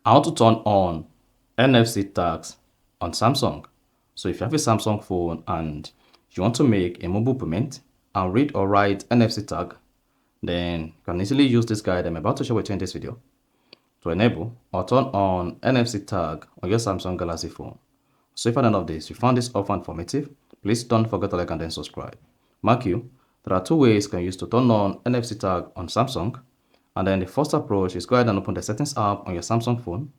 How to turn on NFC tags on Samsung. So if you have a Samsung phone and you want to make a mobile payment and read or write NFC tag, then you can easily use this guide I'm about to show with you in this video to enable or turn on NFC tag on your Samsung Galaxy phone. So if at the end of this you found this offer informative, please don't forget to like and then subscribe. Mark you, there are two ways you can use to turn on NFC tag on Samsung. And then the first approach is go ahead and open the settings app on your Samsung phone.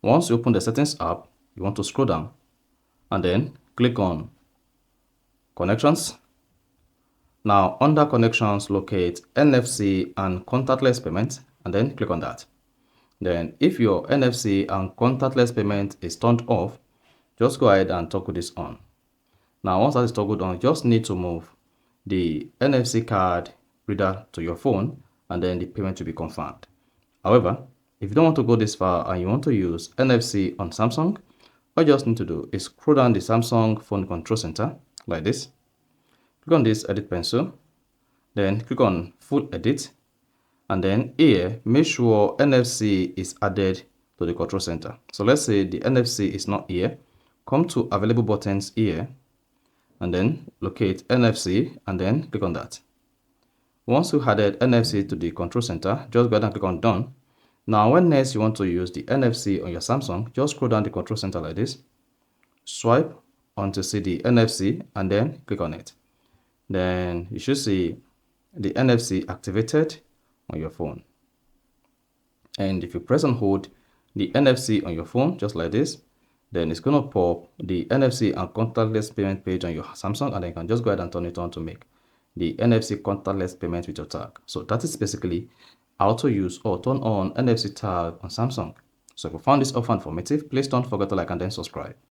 Once you open the settings app, you want to scroll down and then click on connections. Now under connections, locate NFC and contactless payment and then click on that. Then if your NFC and contactless payment is turned off, just go ahead and toggle this on. Now once that is toggled on, you just need to move the NFC card reader to your phone and then the payment will be confirmed. However, if you don't want to go this far and you want to use NFC on Samsung, all you just need to do is scroll down the Samsung phone control center like this. Click on this edit pencil, then click on full edit, and then here make sure NFC is added to the control center. So let's say the NFC is not here. Come to available buttons here and then locate NFC and then click on that. Once you added NFC to the control center, just go ahead and click on done. Now when next you want to use the NFC on your Samsung, just scroll down the control center like this, swipe onto see the NFC and then click on it. Then you should see the NFC activated on your phone. And if you press and hold the NFC on your phone just like this, then it's going to pop the NFC and contactless payment page on your Samsung, and then you can just go ahead and turn it on to make the NFC contactless payment with your tag. So that is basically how to use or turn on NFC tag on Samsung. So if you found this offer informative, please don't forget to like and then subscribe.